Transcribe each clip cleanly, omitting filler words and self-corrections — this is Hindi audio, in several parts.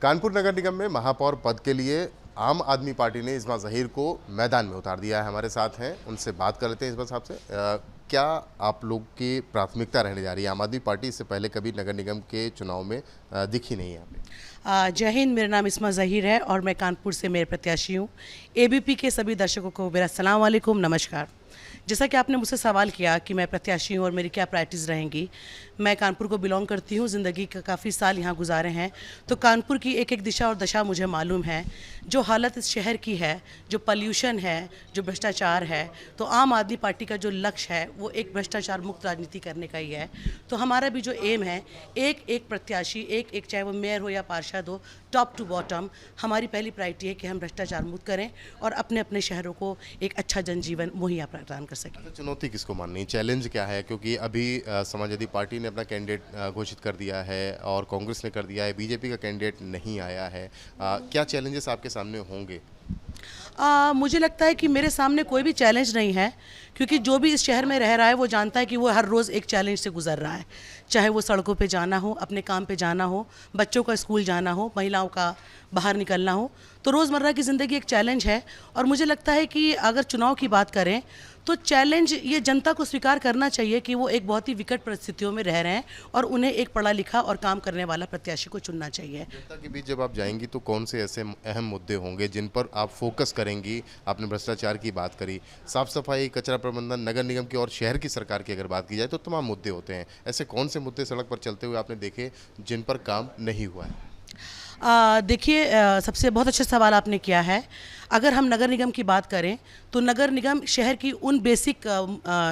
कानपुर नगर निगम में महापौर पद के लिए आम आदमी पार्टी ने इस्मा ज़हीर को मैदान में उतार दिया है। हमारे साथ हैं, उनसे बात कर लेते हैं। इस्मा साहब से क्या आप लोग की प्राथमिकता रहने जा रही है? आम आदमी पार्टी इससे पहले कभी नगर निगम के चुनाव में दिखी नहीं है यहाँ पे। जय हिंद। मेरा नाम इस्मा ज़हीर है और मैं कानपुर से मेयर प्रत्याशी हूँ। एबीपी के सभी दर्शकों को मेरा अस्सलाम वालेकुम, नमस्कार। जैसा कि आपने मुझसे सवाल किया कि मैं प्रत्याशी हूँ और मेरी क्या प्रायोरिटीज़ रहेंगी, मैं कानपुर को बिलोंग करती हूँ। ज़िंदगी का काफ़ी साल यहाँ गुजारे हैं, तो कानपुर की एक एक दिशा और दशा मुझे मालूम है। जो हालत इस शहर की है, जो पॉल्यूशन है, जो भ्रष्टाचार है, तो आम आदमी पार्टी का जो लक्ष्य है वो एक भ्रष्टाचार मुक्त राजनीति करने का ही है। तो हमारा भी जो एम है, एक एक प्रत्याशी, एक एक चाहे वो मेयर हो या पार्षद हो, टॉप टू बॉटम, हमारी पहली प्रायोरिटी है कि हम भ्रष्टाचार मुक्त करें और अपने अपने शहरों को एक अच्छा जनजीवन मुहैया प्रदान कर सकें। अच्छा, चुनौती किसको माननी, चैलेंज क्या है? क्योंकि अभी समाजवादी पार्टी ने अपना कैंडिडेट घोषित कर दिया है और कांग्रेस ने कर दिया है, बीजेपी का कैंडिडेट नहीं आया है। क्या चैलेंजेस आपके सामने होंगे? मुझे लगता है कि मेरे सामने कोई भी चैलेंज नहीं है, क्योंकि जो भी इस शहर में रह रहा है वो जानता है कि वो हर रोज़ एक चैलेंज से गुजर रहा है। चाहे वो सड़कों पे जाना हो, अपने काम पे जाना हो, बच्चों का स्कूल जाना हो, महिलाओं का बाहर निकलना हो, तो रोज़मर्रा की ज़िंदगी एक चैलेंज है। और मुझे लगता है कि अगर चुनाव की बात करें तो चैलेंज ये जनता को स्वीकार करना चाहिए कि वो एक बहुत ही विकट परिस्थितियों में रह रहे हैं और उन्हें एक पढ़ा लिखा और काम करने वाला प्रत्याशी को चुनना चाहिए। जनता के बीच जब आप जाएंगी तो कौन से ऐसे अहम मुद्दे होंगे जिन पर आप फोकस करेंगी? आपने भ्रष्टाचार की बात करी, साफ सफाई, कचरा प्रबंधन, नगर निगम की और शहर की सरकार की अगर बात की जाए तो तमाम मुद्दे होते हैं। ऐसे कौन से मुद्दे सड़क पर चलते हुए आपने देखे जिन पर काम नहीं हुआ है? देखिए, सबसे बहुत अच्छा सवाल आपने किया है। अगर हम नगर निगम की बात करें तो नगर निगम शहर की उन बेसिक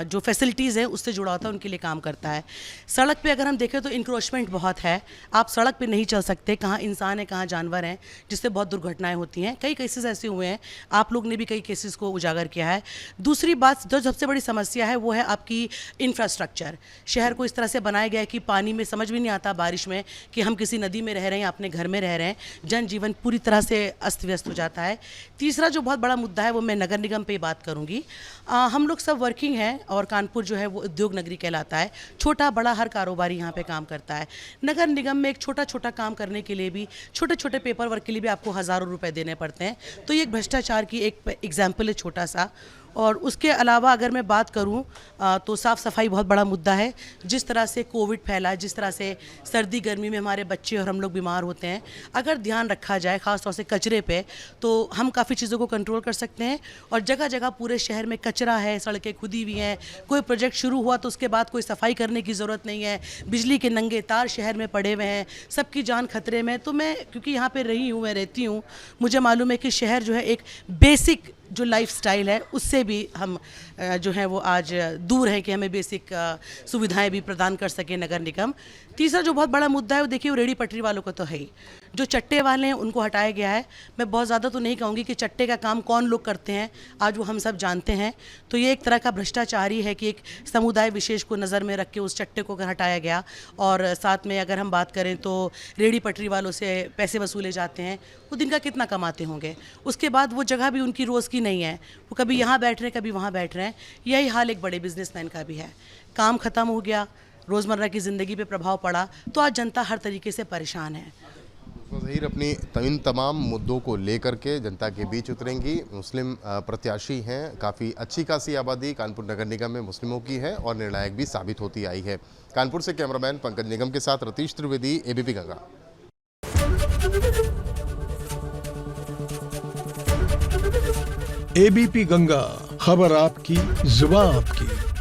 जो फैसिलिटीज़ हैं उससे जुड़ा होता है, उनके लिए काम करता है। सड़क पे अगर हम देखें तो इंक्रोचमेंट बहुत है, आप सड़क पे नहीं चल सकते, कहाँ इंसान है कहाँ जानवर हैं, जिससे बहुत दुर्घटनाएं होती हैं। कई केसेस ऐसे हुए हैं, आप लोग ने भी कई केसेस को उजागर किया है। दूसरी बात जो सबसे बड़ी समस्या है वो है आपकी इंफ्रास्ट्रक्चर। शहर को इस तरह से बनाया गया है कि पानी में समझ भी नहीं आता बारिश में कि हम किसी नदी में रह रहे हैं या अपने घर में रह रहे हैं। जनजीवन पूरी तरह से अस्त व्यस्त हो जाता है। तीसरा जो बहुत बड़ा मुद्दा है वो मैं नगर निगम पे बात करूंगी। हम लोग सब वर्किंग हैं और कानपुर जो है वो उद्योग नगरी कहलाता है। छोटा बड़ा हर कारोबारी यहाँ पे काम करता है। नगर निगम में एक छोटा छोटा काम करने के लिए भी, छोटे छोटे पेपर वर्क के लिए भी आपको हज़ारों रुपए देने पड़ते हैं। तो ये एक भ्रष्टाचार की एक एग्जाम्पल है छोटा सा। और उसके अलावा अगर मैं बात करूं तो साफ़ सफाई बहुत बड़ा मुद्दा है। जिस तरह से कोविड फैला, जिस तरह से सर्दी गर्मी में हमारे बच्चे और हम लोग बीमार होते हैं, अगर ध्यान रखा जाए ख़ास तौर से कचरे पे, तो हम काफ़ी चीज़ों को कंट्रोल कर सकते हैं। और जगह जगह पूरे शहर में कचरा है, सड़कें खुदी हुई हैं। कोई प्रोजेक्ट शुरू हुआ तो उसके बाद कोई सफाई करने की ज़रूरत नहीं है। बिजली के नंगे तार शहर में पड़े हुए हैं, सबकी जान खतरे में। तो मैं क्योंकि यहाँ पर रही हूँ, मैं रहती हूँ, मुझे मालूम है कि शहर जो है एक बेसिक जो लाइफस्टाइल है उससे भी हम जो है वो आज दूर है कि हमें बेसिक सुविधाएं भी प्रदान कर सके नगर निगम। तीसरा जो बहुत बड़ा मुद्दा है वो देखिए, वो रेडी पटरी वालों को तो है ही। जो चट्टे वाले हैं उनको हटाया गया है। मैं बहुत ज़्यादा तो नहीं कहूँगी कि चट्टे का काम कौन लोग करते हैं, आज वो हम सब जानते हैं। तो ये एक तरह का भ्रष्टाचार ही है कि एक समुदाय विशेष को नज़र में रख के उस चट्टे को हटाया गया। और साथ में अगर हम बात करें तो रेडी पटरी वालों से पैसे वसूले जाते हैं। वो दिन का कितना कमाते होंगे? उसके बाद वो जगह भी उनकी रोज़ की नहीं है, वो कभी यहाँ बैठ रहे हैं कभी वहाँ बैठ रहे हैं। यही हाल एक बड़े बिजनेसमैन का भी है। काम ख़त्म हो गया, रोज़मर्रा की ज़िंदगी पे प्रभाव पड़ा, तो आज जनता हर तरीके से परेशान है। ज़हीर अपनी इन तमाम मुद्दों को लेकर के जनता के बीच उतरेंगी। मुस्लिम प्रत्याशी हैं, काफ़ी अच्छी खासी आबादी कानपुर नगर निगम में मुस्लिमों की है और निर्णायक भी साबित होती आई है। कानपुर से कैमरामैन पंकज निगम के साथ रतीश त्रिवेदी, एबीपी गंगा। एबीपी गंगा, खबर आपकी, जुबान आपकी।